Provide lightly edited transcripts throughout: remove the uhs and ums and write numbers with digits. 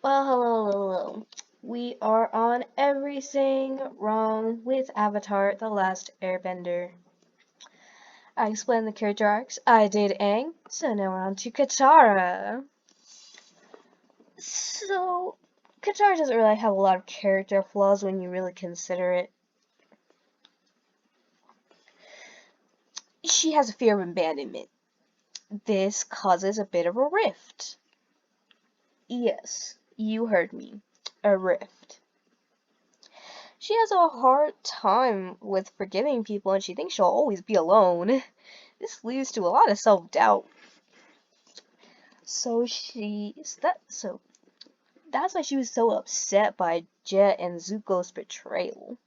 Well, hello. We are on Everything Wrong with Avatar: The Last Airbender. I explained the character arcs. I did Aang, so now we're on to Katara. So, Katara doesn't really have a lot of character flaws when you really consider it. She has a fear of abandonment. This causes a bit of a rift. Yes, you heard me. A rift. She has a hard time with forgiving people and she thinks she'll always be alone. This leads to a lot of self-doubt. So that's why she was so upset by Jet and Zuko's betrayal.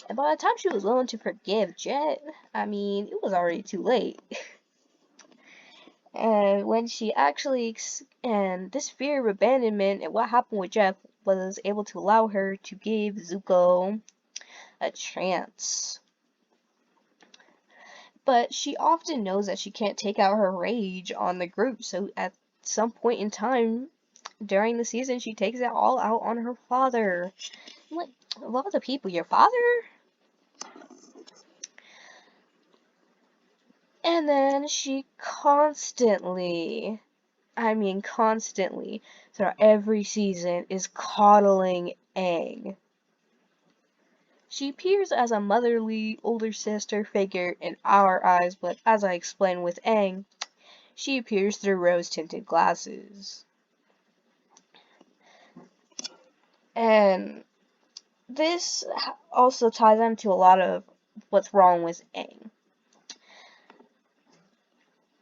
And by the time she was willing to forgive Jet, it was already too late. And when she actually and this fear of abandonment and what happened with Jeff was able to allow her to give Zuko a chance. But she often knows that she can't take out her rage on the group, so at some point in time during the season, she takes it all out on her father. I'm like, of all the people, your father? And then she constantly, throughout every season, is coddling Aang. She appears as a motherly older sister figure in our eyes, but as I explained with Aang, she appears through rose-tinted glasses. And this also ties into a lot of what's wrong with Aang.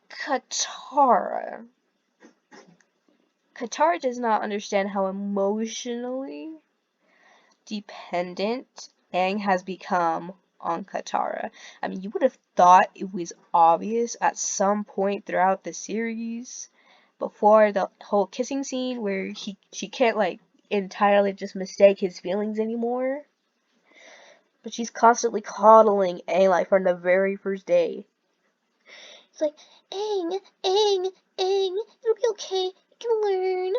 Katara. Katara does not understand how emotionally dependent Aang has become on Katara. You would have thought it was obvious at some point throughout the series, before the whole kissing scene where she can't entirely just mistake his feelings anymore. But she's constantly coddling Aang from the very first day. It's like, Aang, Aang, Aang, it'll be okay. You can learn.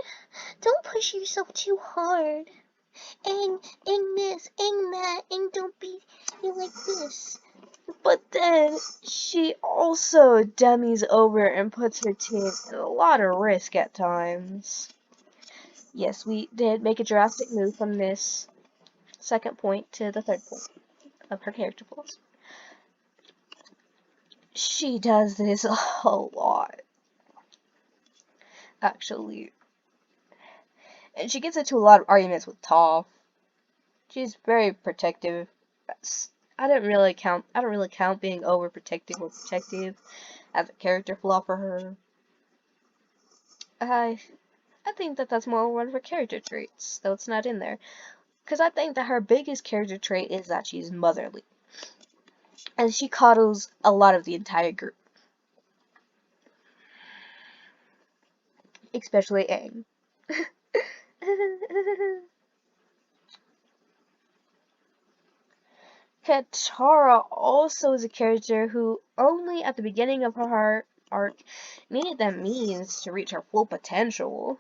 Don't push yourself too hard. Aang, Aang this, Aang that, Aang don't be like this. But then she also dummies over and puts her team in a lot of risk at times. Yes, we did make a drastic move from this second point to the third point of her character flaws. She does this a lot, actually. And she gets into a lot of arguments with Toph. She's very protective. I don't really count being overprotective or protective as a character flaw for her. I think that that's more one of her character traits, though it's not in there. Because I think that her biggest character trait is that she's motherly. And she coddles a lot of the entire group. Especially Aang. Katara also is a character who only at the beginning of her arc needed the means to reach her full potential.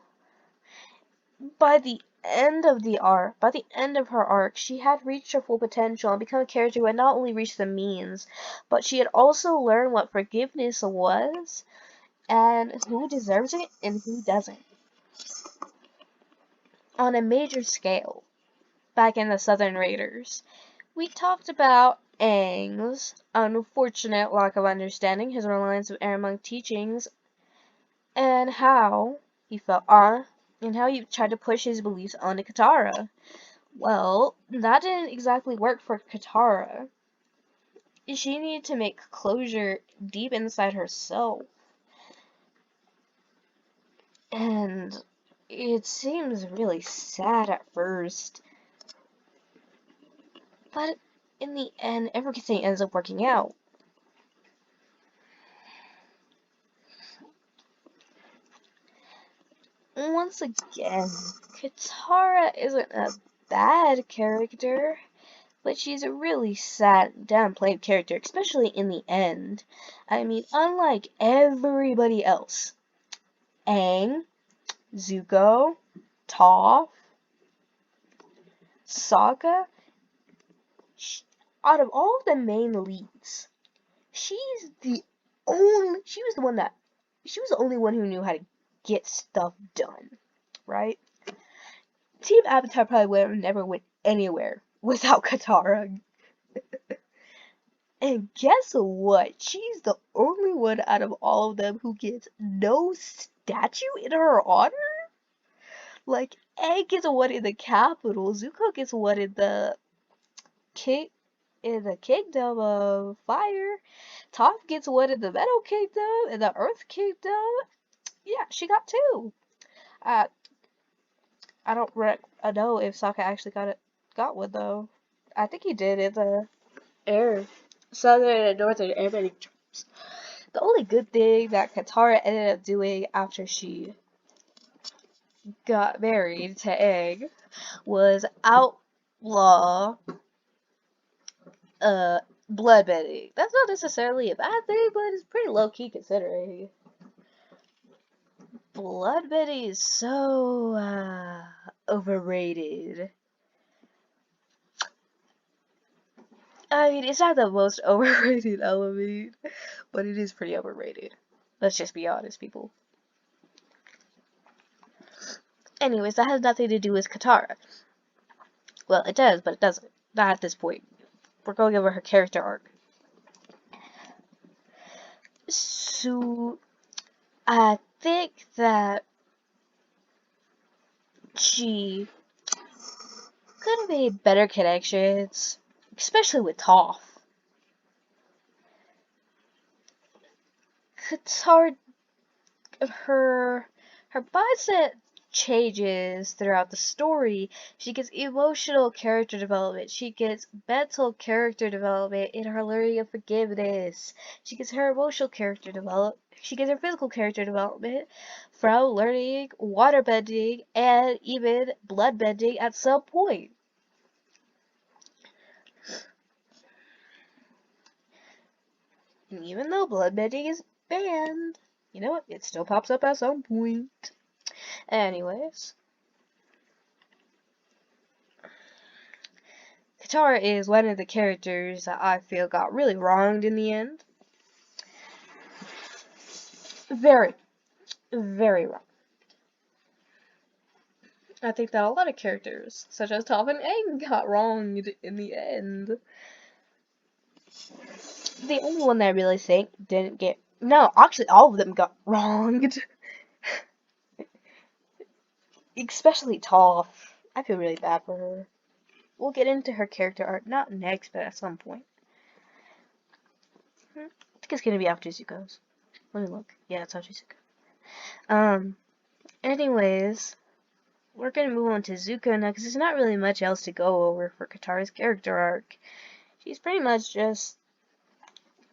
By the end of her arc, she had reached her full potential and become a character who had not only reached the means, but she had also learned what forgiveness was and who deserves it and who doesn't. On a major scale, back in the Southern Raiders, we talked about Aang's unfortunate lack of understanding, his reliance on Aramung teachings, and how he and how he tried to push his beliefs onto Katara. Well, that didn't exactly work for Katara. She needed to make closure deep inside herself. And it seems really sad at first, but in the end, everything ends up working out. Once again, Katara isn't a bad character, but she's a really sad, downplayed character, especially in the end. Unlike everybody else, Aang, Zuko, Toph, Sokka, out of all the main leads, she's the she was the one that, she was the only one who knew how to get stuff done, right? Team Avatar probably would have never went anywhere without Katara. And guess what? She's the only one out of all of them who gets no statue in her honor? Like, Aang gets one in the capital, Zuko gets one in the king in the kingdom of fire, Toph gets one in the metal kingdom, and the earth kingdom. Yeah, she got two. Uh, I don't know if Sokka actually got one though. I think he did in the air, southern and northern airbending troops. The only good thing that Katara ended up doing after she got married to Aang was outlaw bloodbending. That's not necessarily a bad thing, but it's pretty low key considering. Bloodbending is so overrated. I mean, it's not the most overrated element, but it is pretty overrated. Let's just be honest, people. Anyways, that has nothing to do with Katara. Well, it does, but it doesn't. Not at this point. We're going over her character arc. So, I think that she could have made better connections, especially with Toph. Katara, her mindset changes throughout the story. She gets emotional character development. She gets mental character development in her learning of forgiveness. She gets her emotional character development. She gets her physical character development from learning waterbending and even bloodbending at some point. And even though bloodbending is banned, you know what? It still pops up at some point. Anyways, Katara is one of the characters that I feel got really wronged in the end. Very, very wrong. I think that a lot of characters, such as Toph and Aang, got wronged in the end. The only one that I really think didn't get... No, actually all of them got wronged. Especially Toph. I feel really bad for her. We'll get into her character arc, not next, but at some point. I think it's gonna be after Zuko's. Let me look. Yeah, it's after Zuko. Anyways, we're gonna move on to Zuko now, because there's not really much else to go over for Katara's character arc. She's pretty much just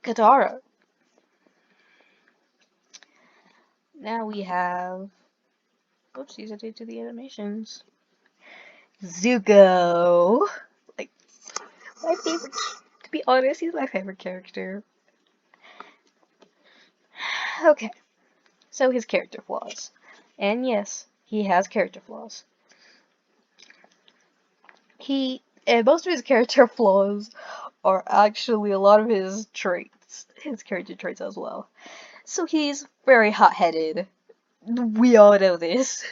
Katara. Now we have... Oopsies, I did do the animations. Zuko! Like, my favorite... To be honest, he's my favorite character. Okay, so his character flaws. And yes, he has character flaws. And most of his character flaws are actually a lot of his traits. His character traits as well. So he's very hot-headed. We all know this.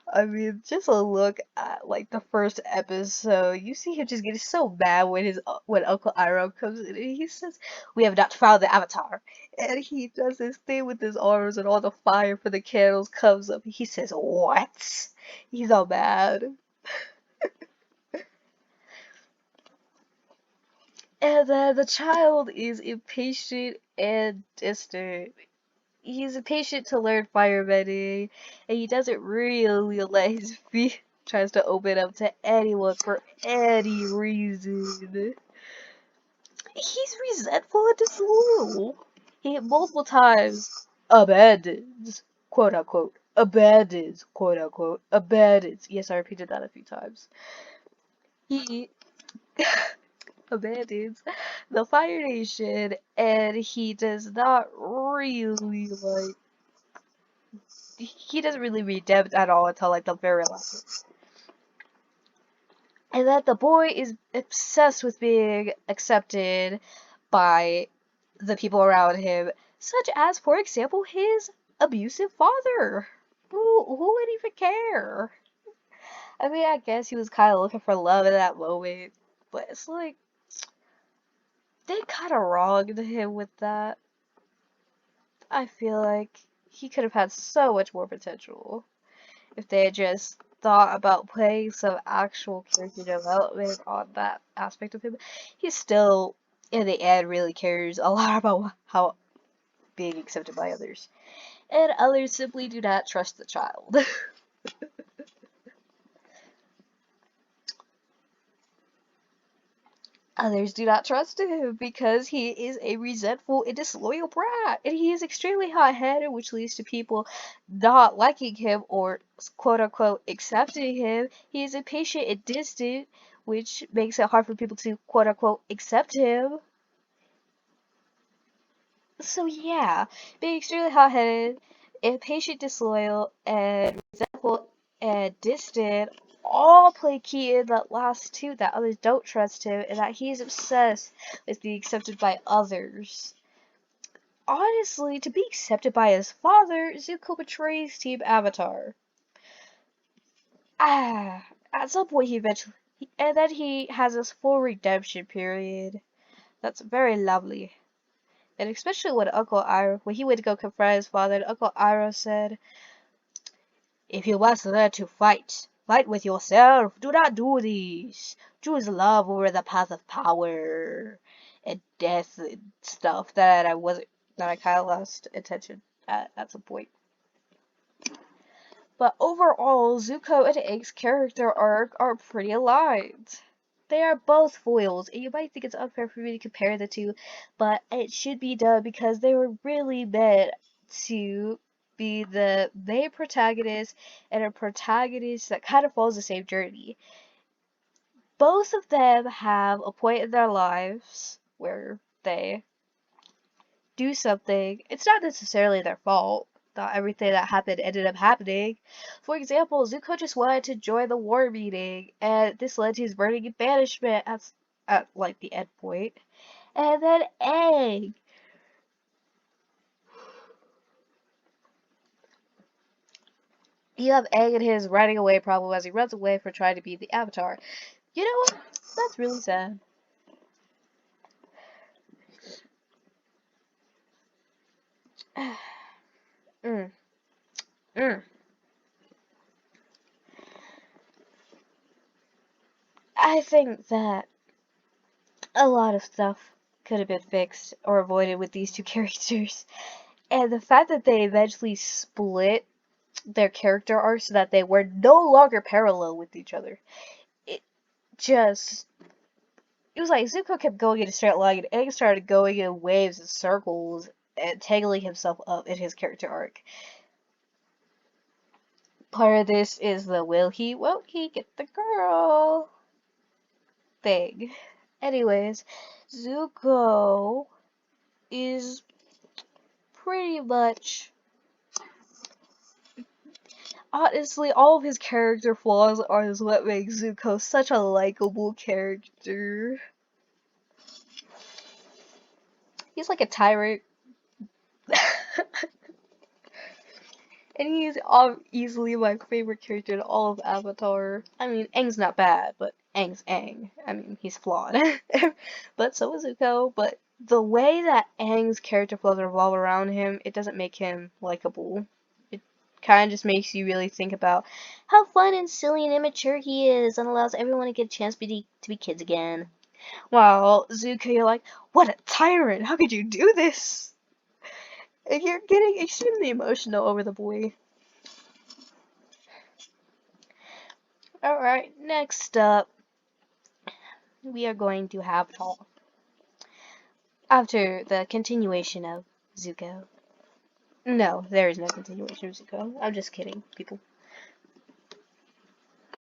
I mean, just a look at like the first episode, you see him just getting so mad when Uncle Iroh comes in and he says, "We have not found the Avatar," and he does this thing with his arms and all the fire for the candles comes up. He says, "What?" He's all mad. And then the child is impatient and distant. He's impatient to learn firebending, and he doesn't really let his feet tries to open up to anyone for any reason. He's resentful and disloyal. He multiple times abandons, quote unquote, abandons, quote unquote, abandons. Yes, I repeated that a few times. He abandons the Fire Nation, and he does not really like. he doesn't really redeemed at all until like the very last. And that the boy is obsessed with being accepted by the people around him, such as, for example, his abusive father. Who would even care? I mean, I guess he was kind of looking for love in that moment, but it's like, they kind of wronged him with that. I feel like he could have had so much more potential if they had just thought about putting some actual character development on that aspect of him. He still, in the end, really cares a lot about how being accepted by others. And others simply do not trust the child. Others do not trust him because he is a resentful and disloyal brat, and he is extremely hot-headed, which leads to people not liking him or quote-unquote accepting him. He is impatient and distant, which makes it hard for people to quote-unquote accept him. So yeah, being extremely hot-headed, impatient, disloyal, and resentful and distant all play key in that last two, that others don't trust him and that he is obsessed with being accepted by others. Honestly, to be accepted by his father, Zuko betrays Team Avatar. At some point he eventually, and then he has this full redemption period. That's very lovely. And especially when when he went to go confront his father, and Uncle Iroh said, "If you must learn to fight, fight with yourself. Do not do this. Choose love over the path of power and death and stuff." That I kind of lost attention at some point. But overall, Zuko and Aang's character arc are pretty aligned. They are both foils, and you might think it's unfair for me to compare the two, but it should be done because they were really meant to be the main protagonist and a protagonist that kind of follows the same journey. Both of them have a point in their lives where they do something. It's not necessarily their fault. Not everything that happened ended up happening. For example, Zuko just wanted to join the war meeting, and this led to his burning and banishment at like the end point. And then Aang. You have Aang and his running away problem as he runs away for trying to be the Avatar. You know what? That's really sad. mm, mm. I think that a lot of stuff could have been fixed or avoided with these two characters. And the fact that they eventually split their character arcs so that they were no longer parallel with each other. It just... It was like Zuko kept going in a straight line and Aang started going in waves and circles and tangling himself up in his character arc. Part of this is the won't he get the girl thing. Anyways, Zuko is pretty much... Honestly, all of his character flaws are what makes Zuko such a likable character. He's like a tyrant. And he's easily my favorite character in all of Avatar. I mean, Aang's not bad, but Aang's Aang. I mean, he's flawed. But so is Zuko. But the way that Aang's character flaws revolve around him, it doesn't make him likable. It kind of just makes you really think about how fun and silly and immature he is and allows everyone to get a chance to be kids again. While Zuko, you're like, what a tyrant! How could you do this? And you're getting extremely emotional over the boy. Alright, next up, we are going to have Tall. After the continuation of Zuko. No, there is no continuation of Zuko. I'm just kidding, people.